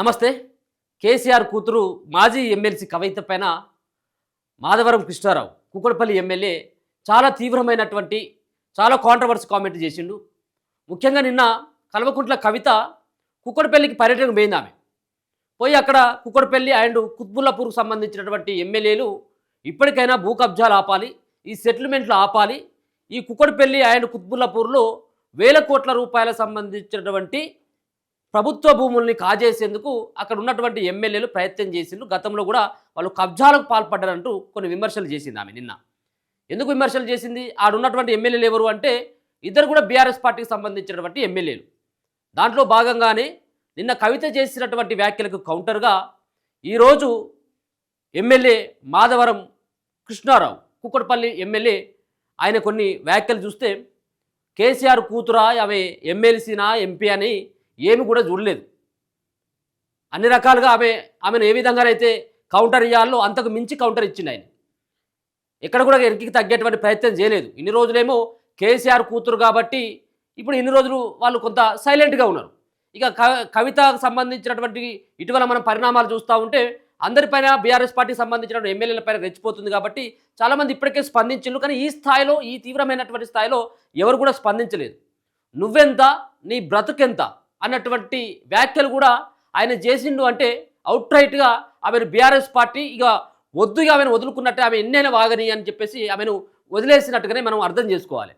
నమస్తే. కేసీఆర్ కూతురు మాజీ ఎమ్మెల్సీ కవిత పైన మాధవరం కృష్ణారావు కుక్కడపల్లి ఎమ్మెల్యే చాలా తీవ్రమైనటువంటి చాలా కాంట్రవర్సీ కామెంట్ చేసిండు. ముఖ్యంగా నిన్న కల్వకుంట్ల కవిత కుక్కడపల్లికి పర్యటనకు పోయింది. ఆమె పోయి అక్కడ కుక్కడపల్లి అండ్ కుత్బుల్లాపూర్కు సంబంధించినటువంటి ఎమ్మెల్యేలు ఇప్పటికైనా భూ కబ్జాలు ఆపాలి, ఈ సెటిల్మెంట్లు ఆపాలి, ఈ కుక్కడపల్లి అండ్ కుత్బుల్లాపూర్లో వేల కోట్ల రూపాయల సంబంధించినటువంటి ప్రభుత్వ భూముల్ని కాజేసేందుకు అక్కడ ఉన్నటువంటి ఎమ్మెల్యేలు ప్రయత్నం చేసిండ్రు. గతంలో కూడా వాళ్ళు కబ్జాలకు పాల్పడ్డారంటూ కొన్ని విమర్శలు చేసింది ఆమె. నిన్న ఎందుకు విమర్శలు చేసింది? ఆడున్నటువంటి ఎమ్మెల్యేలు ఎవరు అంటే ఇద్దరు కూడా బీఆర్ఎస్ పార్టీకి సంబంధించినటువంటి ఎమ్మెల్యేలు. దాంట్లో భాగంగానే నిన్న కవిత చేసినటువంటి వ్యాఖ్యలకు కౌంటర్గా ఈరోజు ఎమ్మెల్యే మాధవరం కృష్ణారావు కుక్కడపల్లి ఎమ్మెల్యే ఆయన కొన్ని వ్యాఖ్యలు చూస్తే కేసీఆర్ కూతురా ఆమె ఎమ్మెల్సీనా ఎంపీ అని ఏమి కూడా చూడలేదు. అన్ని రకాలుగా ఆమెను ఏ విధంగానైతే కౌంటర్ ఇవ్వాలో అంతకు మించి కౌంటర్ ఇచ్చింది ఆయన. ఎక్కడ కూడా ఎరికికి తగ్గేటువంటి ప్రయత్నం చేయలేదు. ఇన్ని రోజులేమో కేసీఆర్ కూతురు కాబట్టి ఇప్పుడు ఇన్ని రోజులు వాళ్ళు కొంత సైలెంట్గా ఉన్నారు. ఇక కవితకు సంబంధించినటువంటి ఇటీవల మనం పరిణామాలు చూస్తూ ఉంటే అందరిపైన బీఆర్ఎస్ పార్టీకి సంబంధించిన ఎమ్మెల్యేలపైన రెచ్చిపోతుంది కాబట్టి చాలామంది ఇప్పటికే స్పందించారు. కానీ ఈ స్థాయిలో, ఈ తీవ్రమైనటువంటి స్థాయిలో ఎవరు కూడా స్పందించలేదు. నువ్వెంత, నీ బ్రతుకెంత అన్నటువంటి వ్యాఖ్యలు కూడా ఆయన చేసిండు. అంటే అవుట్ రైట్గా ఆమెను బీఆర్ఎస్ పార్టీ ఇక వద్దుగా ఆమెను వదులుకున్నట్టే, ఆమె ఎన్నైనా వాగని అని చెప్పేసి ఆమెను వదిలేసినట్టుగానే మనం అర్థం చేసుకోవాలి.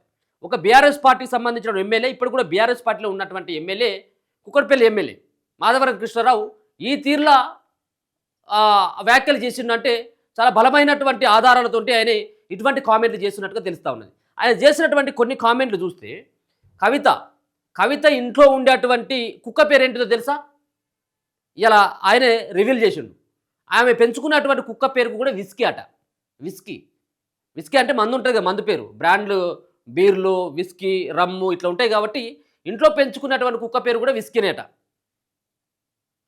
ఒక బీఆర్ఎస్ పార్టీకి సంబంధించిన ఎమ్మెల్యే, ఇప్పుడు కూడా బీఆర్ఎస్ పార్టీలో ఉన్నటువంటి ఎమ్మెల్యే కుక్కడపల్లి ఎమ్మెల్యే మాధవరం కృష్ణారావు ఈ తీరులా వ్యాఖ్యలు చేసిండంటే చాలా బలమైనటువంటి ఆధారాలతో ఆయన ఇటువంటి కామెంట్లు చేస్తున్నట్టుగా తెలుస్తూ ఉన్నది. ఆయన చేసినటువంటి కొన్ని కామెంట్లు చూస్తే కవిత ఇంట్లో ఉండేటువంటి కుక్క పేరేంటిదో తెలుసా? ఇలా ఆయనే రివీల్ చేసిండు. ఆమె పెంచుకున్నటువంటి కుక్క పేరుకు కూడా విస్కీ అట. విస్కీ అంటే మందు ఉంటుంది కదా, మందు పేరు, బ్రాండ్లు, బీర్లు, విస్కీ, రమ్ము ఇట్లా ఉంటాయి కాబట్టి ఇంట్లో పెంచుకున్నటువంటి కుక్క పేరు కూడా విస్కీనేట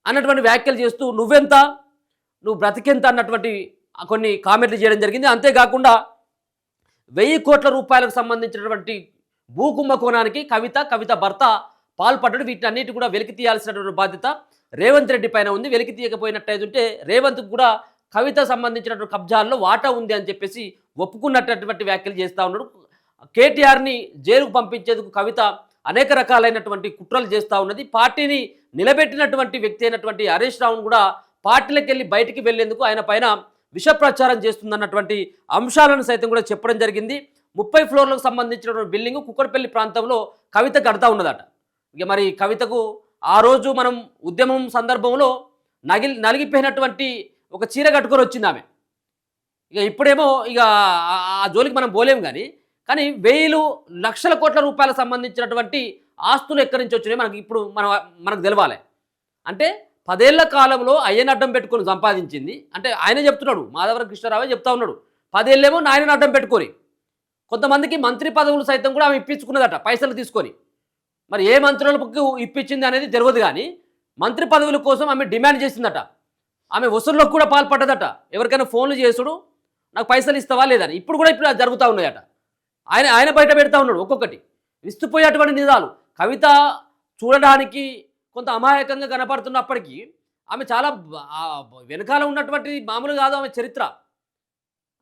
అన్నటువంటి వ్యాఖ్యలు చేస్తూ నువ్వెంత, నువ్వు బ్రతికెంత అన్నటువంటి కొన్ని కామెంట్లు చేయడం జరిగింది. అంతేకాకుండా 1000 కోట్ల రూపాయలకు సంబంధించినటువంటి భూ కుంభకోణానికి కవిత భర్త పాల్పడ్డాడు. వీటన్నిటి కూడా వెలికి తీయాల్సినటువంటి బాధ్యత రేవంత్ రెడ్డి పైన ఉంది. వెలికి తీయకపోయినట్టయితే రేవంత్కు కూడా కవిత సంబంధించినటువంటి కబ్జాల్లో వాటా ఉంది అని చెప్పేసి ఒప్పుకున్నటువంటి వ్యాఖ్యలు చేస్తూ ఉన్నాడు. కేటీఆర్ని జైలుకు పంపించేందుకు కవిత అనేక రకాలైనటువంటి కుట్రలు చేస్తూ ఉన్నది. పార్టీని నిలబెట్టినటువంటి వ్యక్తి అయినటువంటి హరీష్ రావును కూడా పార్టీలకు వెళ్ళి బయటికి వెళ్లేందుకు ఆయన పైన విష ప్రచారం చేస్తుందన్నటువంటి అంశాలను సైతం కూడా చెప్పడం జరిగింది. 30 ఫ్లోర్లకు సంబంధించినటువంటి బిల్డింగ్ కుక్కడపల్లి ప్రాంతంలో కవిత కడతా ఉన్నదట. ఇక మరి కవితకు ఆ రోజు మనం ఉద్యమం సందర్భంలో నలిగిపోయినటువంటి ఒక చీర కట్టుకొని వచ్చింది ఆమె. ఇక ఇప్పుడేమో ఇక ఆ జోలికి మనం పోలేం. కానీ 1000 లక్షల కోట్ల రూపాయలకు సంబంధించినటువంటి ఆస్తులు ఎక్కడి నుంచి వచ్చినాయి మనకి ఇప్పుడు మనకు తెలవాలి. అంటే 10 ఏళ్ల కాలంలో అయ్యని అడ్డం పెట్టుకొని సంపాదించింది. అంటే ఆయనే చెప్తున్నాడు, మాధవరం కృష్ణారావే చెప్తా ఉన్నాడు. 10 ఏళ్ళేమో నాయనని అడ్డం పెట్టుకొని కొంతమందికి మంత్రి పదవులు సైతం కూడా ఆమె ఇప్పించుకున్నదట పైసలు తీసుకొని. మరి ఏ మంత్రులకు ఇప్పించింది అనేది తెలియదు. కానీ మంత్రి పదవుల కోసం ఆమె డిమాండ్ చేసిందట. ఆమె వసూళ్ళకు కూడా పాల్పడ్డదట. ఎవరికైనా ఫోన్లు చేసుడు, నాకు పైసలు ఇస్తావా లేదని. ఇప్పుడు అది జరుగుతూ ఉన్నాయట. ఆయన బయట పెడతా ఉన్నాడు ఒక్కొక్కటి విస్తుపోయేటువంటి నిజాలు. కవిత చూడడానికి కొంత అమాయకంగా కనపడుతున్నప్పటికీ ఆమె చాలా వెనకాల ఉన్నటువంటి మామూలు కాదు ఆమె చరిత్ర.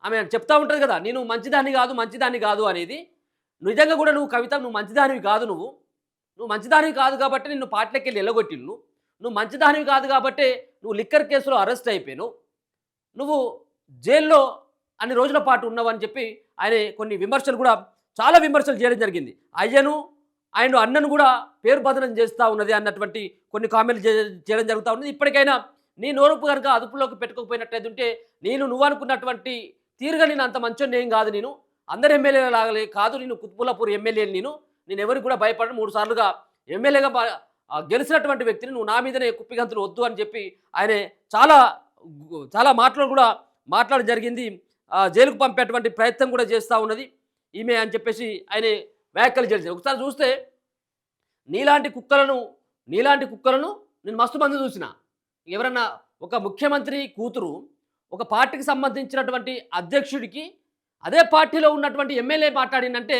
ఆమె చెప్తా ఉంటుంది కదా, నేను మంచిదాన్ని కాదు అనేది. నిజంగా కూడా నువ్వు కవిత, నువ్వు మంచిదానివి కాదు. నువ్వు మంచిదానివి కాదు కాబట్టి నిన్ను పార్టీలోకి వెళ్ళి ఎల్లగొట్టిల్లు. నువ్వు మంచిదానివి కాదు కాబట్టి నువ్వు లిక్కర్ కేసులో అరెస్ట్ అయిపోయావు. నువ్వు జైల్లో అన్ని రోజుల పాటు ఉన్నావని చెప్పి ఆయన కొన్ని విమర్శలు కూడా, చాలా విమర్శలు చేయడం జరిగింది. అయ్యను ఆయన అన్నను కూడా పేరు బదనం చేస్తూ ఉన్నది అన్నటువంటి కొన్ని కామెంట్లు చేయడం జరుగుతూ ఉన్నది. ఇప్పటికైనా నీ నోరుపు కనుక అదుపులోకి పెట్టుకోకపోయినట్టయితే ఉంటే నువ్వు అనుకున్నటువంటి తీరుగా నేను అంత మంచోని ఏం కాదు. నేను అందరు ఎమ్మెల్యేల లాగలే కాదు, నేను కుత్బుల్లాపూర్ ఎమ్మెల్యేని. నేను ఎవరికి కూడా భయపడను. 3 సార్లుగా ఎమ్మెల్యేగా గెలిచినటువంటి వ్యక్తిని నువ్వు నా మీదనే కుప్పిగంతులు వద్దు అని చెప్పి ఆయన చాలా మాటలు కూడా మాట్లాడడం జరిగింది. జైలుకు పంపేటువంటి ప్రయత్నం కూడా చేస్తూ ఉన్నది ఈమె అని చెప్పేసి ఆయన వ్యాఖ్యలు చేశారు. ఒకసారి చూస్తే నీలాంటి కుక్కలను నేను మస్తు మంది చూసిన. ఎవరన్నా ఒక ముఖ్యమంత్రి కూతురు ఒక పార్టీకి సంబంధించినటువంటి అధ్యక్షుడికి అదే పార్టీలో ఉన్నటువంటి ఎమ్మెల్యే మాట్లాడిందంటే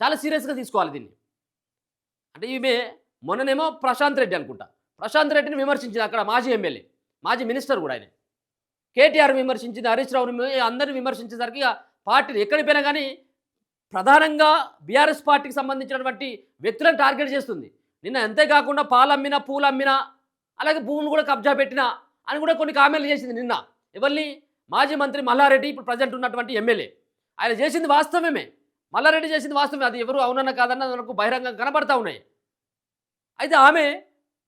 చాలా సీరియస్గా తీసుకోవాలి దీన్ని. అంటే ఈమె మొన్ననేమో ప్రశాంత్ రెడ్డి అనుకుంటా, ప్రశాంత్ రెడ్డిని విమర్శించింది అక్కడ మాజీ ఎమ్మెల్యే, మాజీ మినిస్టర్ కూడా ఆయన. కేటీఆర్ విమర్శించింది, హరీష్ రావుని అందరిని విమర్శించేసరికి ఇక పార్టీలు ఎక్కడికి పోయినా కానీ ప్రధానంగా బీఆర్ఎస్ పార్టీకి సంబంధించినటువంటి వ్యక్తులను టార్గెట్ చేస్తుంది. నిన్న అంతేకాకుండా పాలమ్మినా, పూలమ్మినా, అలాగే భూములు కూడా కబ్జా పెట్టినా అని కూడా కొన్ని కామెంట్లు చేసింది నిన్న. ఎవరిని? మాజీ మంత్రి మల్లారెడ్డి, ఇప్పుడు ప్రజెంట్ ఉన్నటువంటి ఎమ్మెల్యే. ఆయన చేసింది వాస్తవమే, మల్లారెడ్డి చేసింది వాస్తవమే. అది ఎవరు అవునన్న కాదన్న మనకు బహిరంగంగా కనబడతా ఉన్నాయి. అయితే ఆమె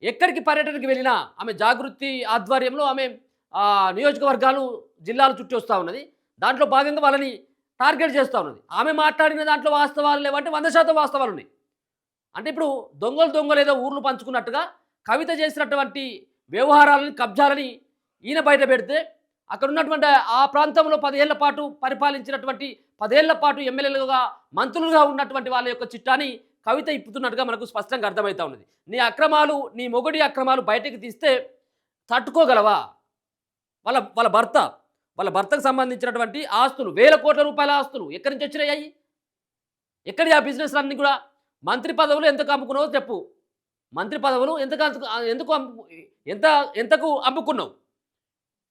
ఎక్కడికి పర్యటనకి వెళ్ళినా ఆమె జాగృతి ఆధ్వర్యంలో ఆమె నియోజకవర్గాలు, జిల్లాలు చుట్టి వస్తూ ఉన్నది. దాంట్లో భాగంగా వాళ్ళని టార్గెట్ చేస్తూ ఉన్నది. ఆమె మాట్లాడిన దాంట్లో వాస్తవాలు లేవంటే 100% వాస్తవాలు ఉన్నాయి. అంటే ఇప్పుడు దొంగలు ఏదో ఊర్లు పంచుకున్నట్టుగా కవిత చేసినటువంటి వ్యవహారాలని, కబ్జాలని ఈయన బయట పెడితే అక్కడ ఉన్నటువంటి ఆ ప్రాంతంలో 10 ఏళ్ల పాటు పరిపాలించినటువంటి, 10 ఏళ్ల పాటు ఎమ్మెల్యేలుగా, మంత్రులుగా ఉన్నటువంటి వాళ్ళ యొక్క చిట్టాని కవిత ఇప్పుతున్నట్టుగా మనకు స్పష్టంగా అర్థమవుతా ఉన్నది. నీ అక్రమాలు, నీ మొగుడి అక్రమాలు బయటకు తీస్తే తట్టుకోగలవా? వాళ్ళ భర్తకు సంబంధించినటువంటి ఆస్తులు, వేల కోట్ల రూపాయల ఆస్తులు ఎక్కడి నుంచి వచ్చినాయి? ఎక్కడి ఆ బిజినెస్ అన్నీ కూడా? మంత్రి పదవులు ఎంతకు అమ్ముకున్నావో చెప్పు. మంత్రి పదవులు ఎంతకు అమ్ముకున్నావు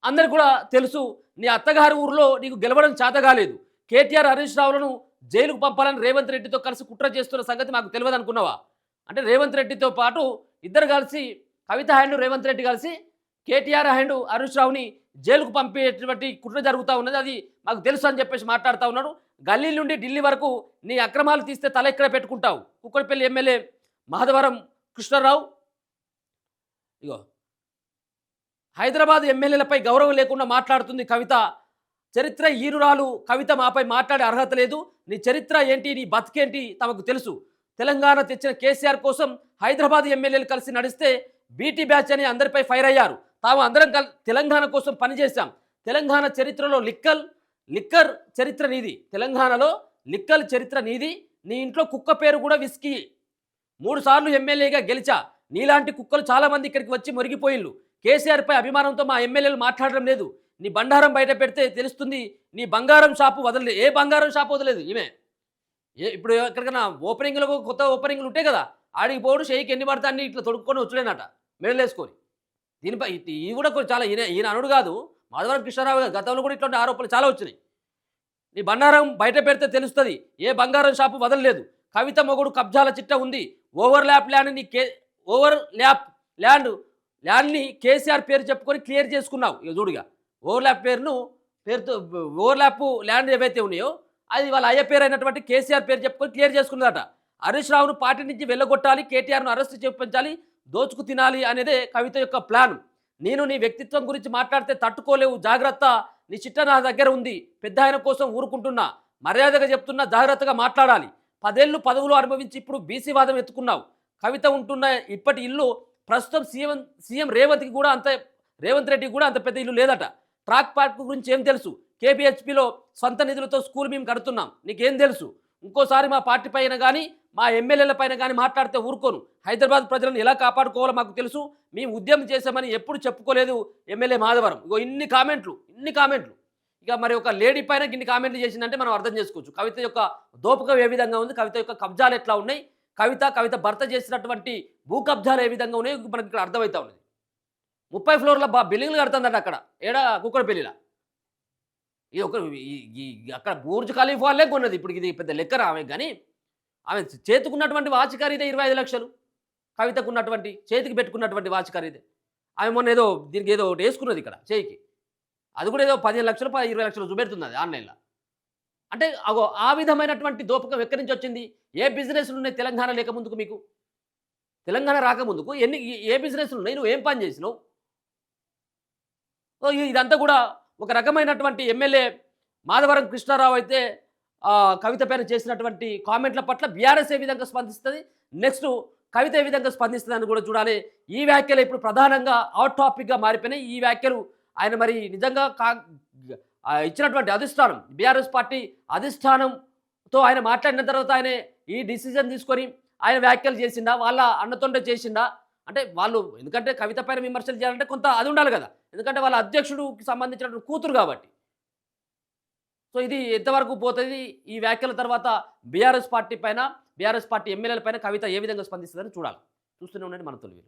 అందరికి కూడా తెలుసు. నీ అత్తగారి ఊరిలో నీకు గెలవడం చేత కాలేదు. కేటీఆర్, హరీష్ రావులను జైలుకు పంపాలని రేవంత్ రెడ్డితో కలిసి కుట్ర చేస్తున్న సంగతి మాకు తెలియదు అనుకున్నావా? అంటే రేవంత్ రెడ్డితో పాటు ఇద్దరు కలిసి, కవిత హ్యాండ్ రేవంత్ రెడ్డి కలిసి కేటీఆర్ హ్యాండ్ హరీష్ రావుని జైలుకు పంపేటువంటి కుట్ర జరుగుతూ ఉన్నది, అది మాకు తెలుసు అని చెప్పేసి మాట్లాడుతూ ఉన్నాడు. గల్లీ నుండి ఢిల్లీ వరకు నీ అక్రమాలు తీస్తే తల ఎక్కడ పెట్టుకుంటావు? కుక్కడపల్లి ఎమ్మెల్యే మాధవరం కృష్ణారావు, ఇగో హైదరాబాద్ ఎమ్మెల్యేలపై గౌరవం లేకుండా మాట్లాడుతుంది కవిత. చరిత్ర ఈరురాలు కవిత మాపై మాట్లాడే అర్హత లేదు. నీ చరిత్ర ఏంటి, నీ బతికేంటి తమకు తెలుసు. తెలంగాణ తెచ్చిన కేసీఆర్ కోసం హైదరాబాద్ ఎమ్మెల్యేలు కలిసి నడిస్తే బీటీ బ్యాచ్ అని అందరిపై ఫైర్ అయ్యారు. తాము అందరం తెలంగాణ కోసం పనిచేశాం. తెలంగాణ చరిత్రలో లిక్కర్ చరిత్ర నీది. తెలంగాణలో లిక్కర్ చరిత్ర నీది. నీ ఇంట్లో కుక్క పేరు కూడా విస్కీ. 3 సార్లు ఎమ్మెల్యేగా గెలిచా. నీలాంటి కుక్కలు చాలామంది ఇక్కడికి వచ్చి మురిగిపోయిళ్ళు. కేసీఆర్పై అభిమానంతో మా ఎమ్మెల్యేలు మాట్లాడడం లేదు. నీ బండారం బయట పెడితే తెలుస్తుంది. నీ బంగారం షాపు వదలలేదు. ఏ బంగారం షాపు వదలేదు ఈమె. ఇప్పుడు ఎక్కడికైనా ఓపెనింగ్లో కొత్త ఓపెనింగ్లు ఉంటాయి కదా, ఆడికి పోడు షేక్ ఎన్ని పడతా అన్ని ఇట్లా తొడుక్కొని వచ్చులేనట మెడలేసుకొని. దీనిపై ఇవి కూడా చాలా ఈయన అనుడు కాదు, మాధవరం కృష్ణారావు గారు గతంలో కూడా ఇట్లాంటి ఆరోపణలు చాలా వచ్చినాయి. నీ బంగారం బయట పెడితే తెలుస్తుంది. ఏ బంగారం షాపు వదలలేదు. కవిత మొగుడు కబ్జాల చిట్ట ఉంది. ఓవర్ల్యాప్ ల్యాండ్ని కేసీఆర్ పేరు చెప్పుకొని క్లియర్ చేసుకున్నావు. ఇక చూడుగా ఓవర్ల్యాప్ ల్యాండ్ ఏవైతే ఉన్నాయో అది వాళ్ళ అయ్య పేరు అయినటువంటి కేసీఆర్ పేరు చెప్పుకొని క్లియర్ చేసుకున్నదట. హరీష్ రావును పార్టీ నుంచి వెళ్ళగొట్టాలి, కేటీఆర్ను అరెస్ట్ చేయించాలి, దోచుకు తినాలి అనేదే కవిత యొక్క ప్లాన్. నేను నీ వ్యక్తిత్వం గురించి మాట్లాడితే తట్టుకోలేవు, జాగ్రత్త. నీ చిట్ట నా దగ్గర ఉంది. పెద్ద ఆయన కోసం ఊరుకుంటున్నా, మర్యాదగా చెప్తున్నా, జాగ్రత్తగా మాట్లాడాలి. 10 ఏళ్ళు పదవులు అనుభవించి ఇప్పుడు బీసీ వాదం ఎత్తుకున్నావు. కవిత ఉంటున్న ఇప్పటి ఇల్లు ప్రస్తుతం సీఎం రేవంత్ రెడ్డికి కూడా అంత పెద్ద ఇల్లు లేదట. ట్రాక్ పార్క్ గురించి ఏం తెలుసు? కేపీహెచ్పీలో సొంత నిధులతో స్కూల్ మేము కడుతున్నాం, నీకేం తెలుసు? ఇంకోసారి మా పార్టీ పైన కానీ మా ఎమ్మెల్యేల పైన కానీ మాట్లాడితే ఊరుకోను. హైదరాబాద్ ప్రజలను ఎలా కాపాడుకోవాలో మాకు తెలుసు. మేము ఉద్యమం చేశామని ఎప్పుడు చెప్పుకోలేదు ఎమ్మెల్యే మాధవరం. ఇగో ఇన్ని కామెంట్లు. ఇక మరి ఒక లేడీ పైన ఇన్ని కామెంట్లు చేసిందంటే మనం అర్థం చేసుకోవచ్చు కవిత యొక్క దోపకం ఏ విధంగా ఉంది, కవిత యొక్క కబ్జాలు ఎట్లా ఉన్నాయి, కవిత భర్త చేసినటువంటి భూ కబ్జాలు ఏ విధంగా ఉన్నాయి మనకి ఇక్కడ అర్థమవుతా ఉన్నది. 30 ఫ్లోర్ల బిల్డింగ్లు కడుతుందట అక్కడ, ఏడా కుక్కడపల్లిలా. ఇది అక్కడ బూర్జ్ ఖలీఫాలే కొన్నది. ఇప్పుడు ఇది పెద్ద లెక్కర ఆమె, కానీ ఆమె చేతుకున్నటువంటి వాచ్ ఖరీదే 25 లక్షలు. కవితకు ఉన్నటువంటి చేతికి పెట్టుకున్నటువంటి వాచ్ ఖరీదే. ఆమె మొన్న ఏదో దీనికి ఏదో ఒకటి వేసుకున్నది ఇక్కడ చేయికి, అది కూడా ఏదో 15 లక్షలు 20 లక్షలు చూపెడుతుంది అది ఆన్లైన్లో. అంటే ఆ విధమైనటువంటి దోపకం ఎక్కడి నుంచి వచ్చింది? ఏ బిజినెస్లు ఉన్నాయి తెలంగాణ లేకముందుకు? మీకు తెలంగాణ రాకముందుకు ఏ బిజినెస్లు ఉన్నాయి? నువ్వు ఏం పని చేసినావు? ఇదంతా కూడా ఒక రకమైనటువంటి ఎమ్మెల్యే మాధవరం కృష్ణారావు అయితే కవిత పైన చేసినటువంటి కామెంట్ల పట్ల బీఆర్ఎస్ ఏ విధంగా స్పందిస్తుంది, నెక్స్ట్ కవిత ఏ విధంగా స్పందిస్తుంది అని కూడా చూడాలి. ఈ వ్యాఖ్యలు ఇప్పుడు ప్రధానంగా హాట్ టాపిక్గా మారిపోయినాయి. ఈ వ్యాఖ్యలు ఆయన మరి నిజంగా ఇచ్చినటువంటి అధిష్టానం, బీఆర్ఎస్ పార్టీ అధిష్టానంతో ఆయన మాట్లాడిన తర్వాత ఆయన ఈ డిసిజన్ తీసుకొని ఆయన వ్యాఖ్యలు చేసిండా, వాళ్ళ అన్నతోనే చేసిండా? అంటే వాళ్ళు ఎందుకంటే కవిత పైన విమర్శలు చేయాలంటే కొంత అది ఉండాలి కదా, ఎందుకంటే వాళ్ళ అధ్యక్షుడికి సంబంధించినటువంటి కూతురు కాబట్టి. సో ఇది ఎంతవరకు పోతుంది ఈ వ్యాఖ్యల తర్వాత బీఆర్ఎస్ పార్టీ ఎమ్మెల్యేల పైన కవిత ఏ విధంగా స్పందిస్తుందని చూడాలి. చూస్తూనే ఉండండి మన తొలి.